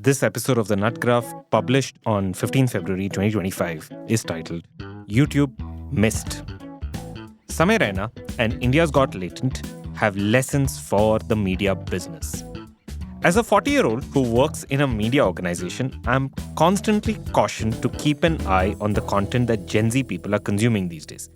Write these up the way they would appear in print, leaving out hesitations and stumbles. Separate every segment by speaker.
Speaker 1: This episode of the Nutgraf, published on 15 February 2025, is titled YouTube Missed. Samay, Raina and India's Got Latent have lessons for the media business. As a 40-year-old who works in a media organization, I'm constantly cautioned to keep an eye on the content that Gen Z people are consuming these days.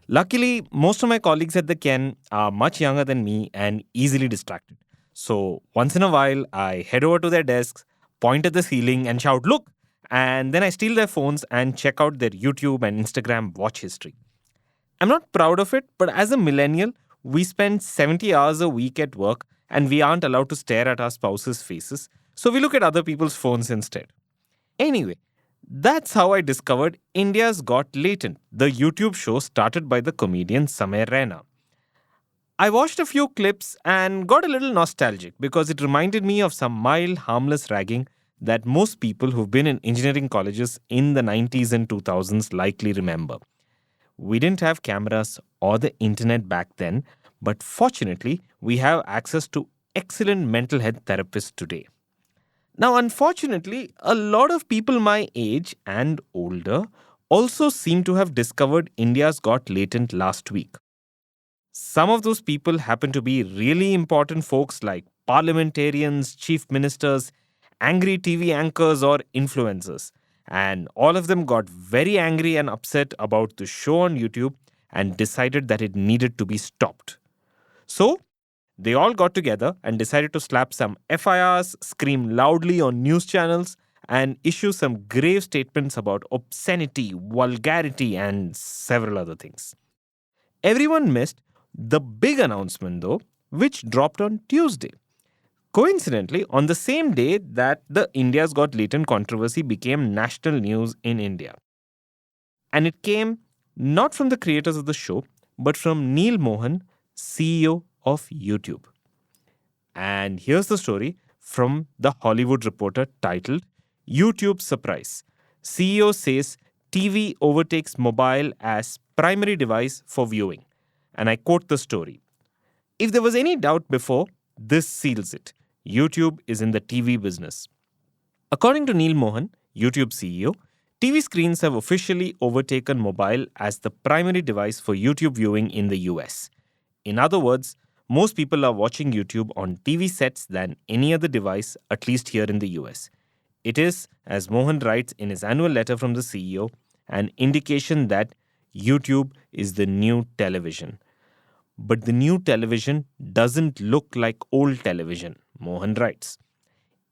Speaker 1: Luckily, most of my colleagues at the Ken are much younger than me and easily distracted. So once in a while, I head over to their desks, point at the ceiling and shout, "Look!" And then I steal their phones and check out their YouTube and Instagram watch history. I'm not proud of it, but as a millennial, we spend 70 hours a week at work and we aren't allowed to stare at our spouses' faces, so we look at other people's phones instead. Anyway, that's how I discovered India's Got Latent, the YouTube show started by the comedian Samay, Raina. I watched a few clips and got a little nostalgic because it reminded me of some mild, harmless ragging that most people who've been in engineering colleges in the 90s and 2000s likely remember. We didn't have cameras or the internet back then, but fortunately, we have access to excellent mental health therapists today. Now, unfortunately, a lot of people my age and older also seem to have discovered India's Got Latent last week. Some of those people happen to be really important folks like parliamentarians, chief ministers, angry TV anchors, or influencers. And all of them got very angry and upset about the show on YouTube and decided that it needed to be stopped. So, they all got together and decided to slap some FIRs, scream loudly on news channels, and issue some grave statements about obscenity, vulgarity, and several other things. Everyone missed the big announcement, though, which dropped on Tuesday. Coincidentally, on the same day that the India's Got Latent controversy became national news in India. And it came not from the creators of the show, but from Neil Mohan, CEO of YouTube. And here's the story from The Hollywood Reporter titled YouTube Surprise. CEO says TV overtakes mobile as primary device for viewing. And I quote the story. If there was any doubt before, this seals it. YouTube is in the TV business. According to Neil Mohan, YouTube CEO, TV screens have officially overtaken mobile as the primary device for YouTube viewing in the US. In other words, most people are watching YouTube on TV sets than any other device, at least here in the US. It is, as Mohan writes in his annual letter from the CEO, an indication that YouTube is the new television. But the new television doesn't look like old television, Mohan writes.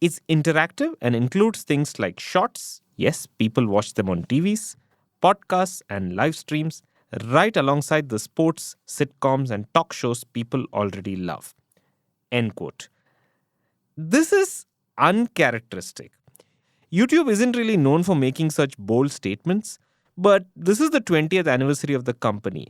Speaker 1: It's interactive and includes things like shorts. Yes, people watch them on TVs, podcasts and live streams, right alongside the sports, sitcoms and talk shows people already love. End quote. This is uncharacteristic. YouTube isn't really known for making such bold statements, but this is the 20th anniversary of the company.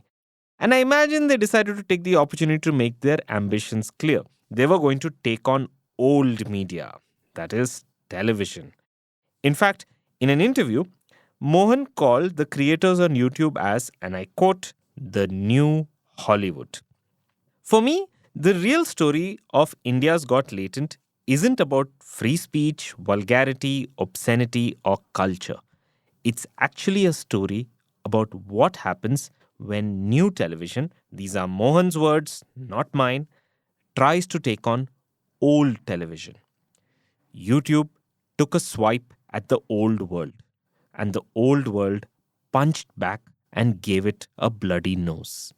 Speaker 1: And I imagine they decided to take the opportunity to make their ambitions clear. They were going to take on old media, that is, television. In fact, in an interview, Mohan called the creators on YouTube as, and I quote, the new Hollywood. For me, the real story of India's Got Latent isn't about free speech, vulgarity, obscenity, or culture. It's actually a story about what happens when new television, these are Mohan's words, not mine, tries to take on old television. YouTube took a swipe at the old world, and the old world punched back and gave it a bloody nose.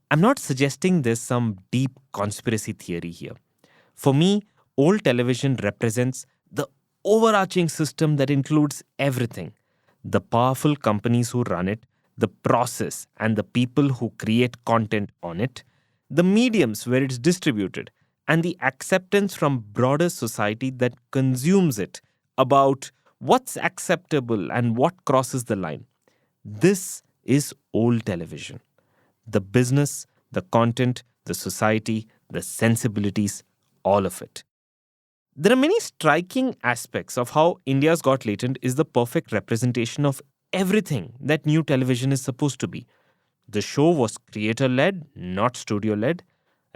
Speaker 1: I'm not suggesting there's some deep conspiracy theory here. For me, old television represents the overarching system that includes everything. The powerful companies who run it, the process and the people who create content on it, the mediums where it's distributed, and the acceptance from broader society that consumes it about what's acceptable and what crosses the line. This is old television. The business, the content, the society, the sensibilities, all of it. There are many striking aspects of how India's Got Latent is the perfect representation of everything that new television is supposed to be. The show was creator-led, not studio-led.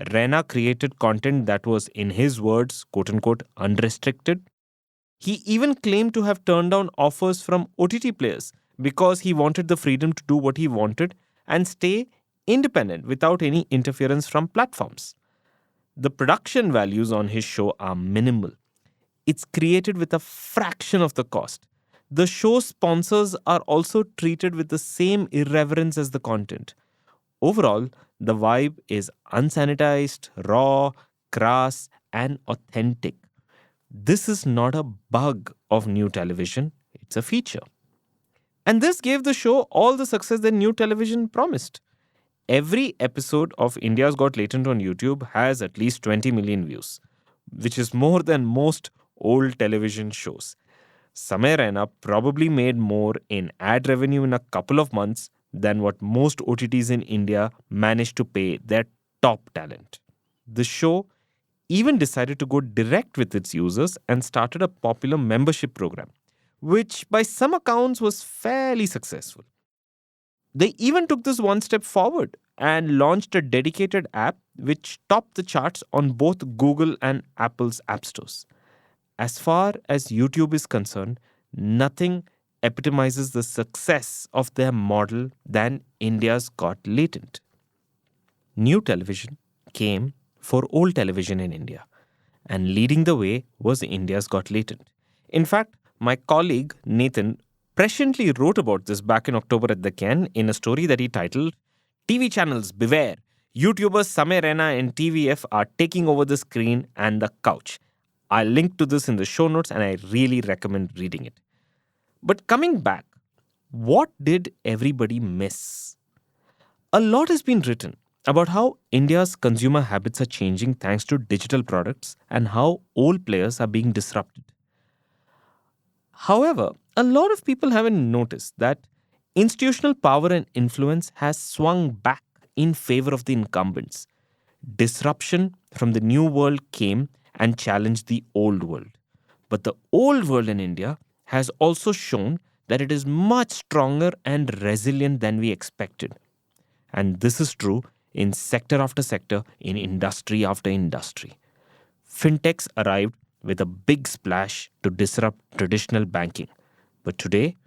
Speaker 1: Raina created content that was, in his words, quote unquote, unrestricted. He even claimed to have turned down offers from OTT players because he wanted the freedom to do what he wanted and stay independent without any interference from platforms. The production values on his show are minimal. It's created with a fraction of the cost. The show sponsors are also treated with the same irreverence as the content. Overall, the vibe is unsanitized, raw, crass, and authentic. This is not a bug of new television, it's a feature. And this gave the show all the success that new television promised. Every episode of India's Got Latent on YouTube has at least 20 million views, which is more than most old television shows. Samay Raina probably made more in ad revenue in a couple of months than what most OTTs in India managed to pay their top talent. The show even decided to go direct with its users and started a popular membership program, which by some accounts was fairly successful. They even took this one step forward and launched a dedicated app which topped the charts on both Google and Apple's app stores. As far as YouTube is concerned, nothing epitomizes the success of their model than India's Got Latent. New television came for old television in India, and leading the way was India's Got Latent. In fact, my colleague Nathan presciently wrote about this back in October at the Ken in a story that he titled TV Channels Beware! YouTubers Samay Raina and TVF are taking over the screen and the couch. I'll link to this in the show notes and I really recommend reading it. But coming back, what did everybody miss? A lot has been written about how India's consumer habits are changing thanks to digital products and how old players are being disrupted. However, a lot of people haven't noticed that institutional power and influence has swung back in favor of the incumbents. Disruption from the new world came and challenged the old world. But the old world in India has also shown that it is much stronger and resilient than we expected. And this is true in sector after sector, in industry after industry. Fintechs arrived with a big splash to disrupt traditional banking. But today,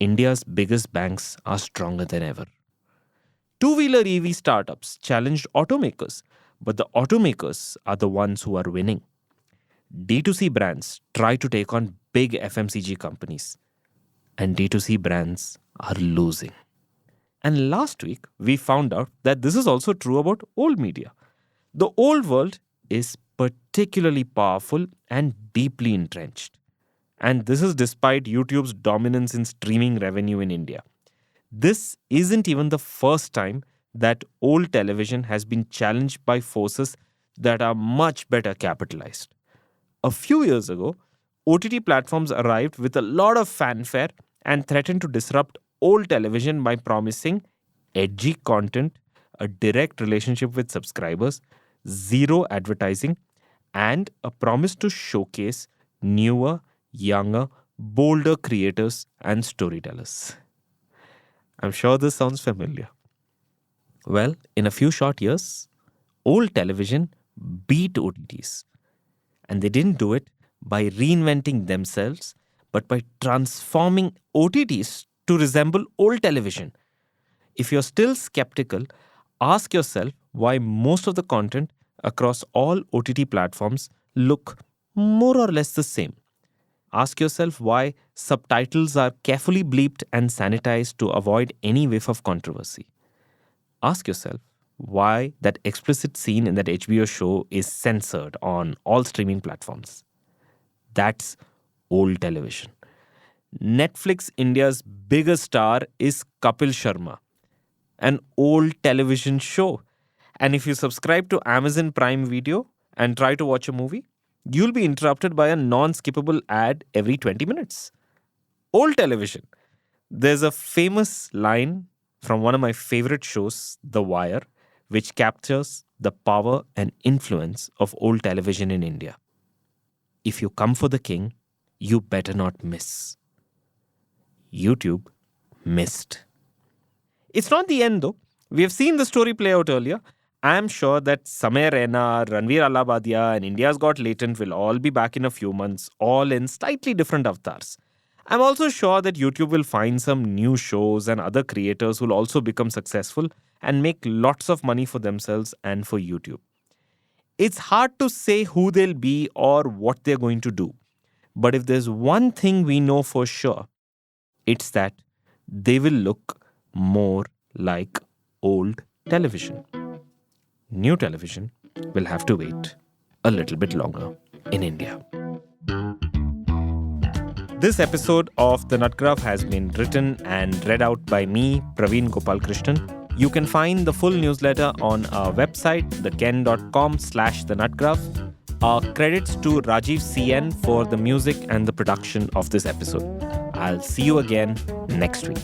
Speaker 1: India's biggest banks are stronger than ever. Two-wheeler EV startups challenged automakers, but the automakers are the ones who are winning. D2C brands try to take on big FMCG companies, and D2C brands are losing. And last week, we found out that this is also true about old media. The old world is particularly powerful and deeply entrenched. And this is despite YouTube's dominance in streaming revenue in India. This isn't even the first time that old television has been challenged by forces that are much better capitalized. A few years ago, OTT platforms arrived with a lot of fanfare and threatened to disrupt old television by promising edgy content, a direct relationship with subscribers, zero advertising, and a promise to showcase newer, younger, bolder creators and storytellers. I'm sure this sounds familiar. Well, in a few short years, old television beat OTTs. And they didn't do it by reinventing themselves, but by transforming OTTs to resemble old television. If you're still skeptical, ask yourself why most of the content across all OTT platforms look more or less the same. Ask yourself why subtitles are carefully bleeped and sanitized to avoid any whiff of controversy. Ask yourself why that explicit scene in that HBO show is censored on all streaming platforms. That's old television. Netflix India's biggest star is Kapil Sharma, an old television show. And if you subscribe to Amazon Prime Video and try to watch a movie, you'll be interrupted by a non-skippable ad every 20 minutes. Old television. There's a famous line from one of my favorite shows, The Wire, which captures the power and influence of old television in India. If you come for the king, you better not miss. YouTube missed. It's not the end though. We have seen the story play out earlier. I'm sure that Samay, Raina, Ranveer Allabadia, and India's Got Latent will all be back in a few months, all in slightly different avatars. I'm also sure that YouTube will find some new shows and other creators who'll also become successful and make lots of money for themselves and for YouTube. It's hard to say who they'll be or what they're going to do. But if there's one thing we know for sure, it's that they will look more like old television. New television will have to wait a little bit longer in India. This episode of The Nutgraf has been written and read out by me, Praveen Gopalkrishnan. You can find the full newsletter on our website, theken.com/thenutgraph. Our credits to Rajiv CN for the music and the production of this episode. I'll see you again next week.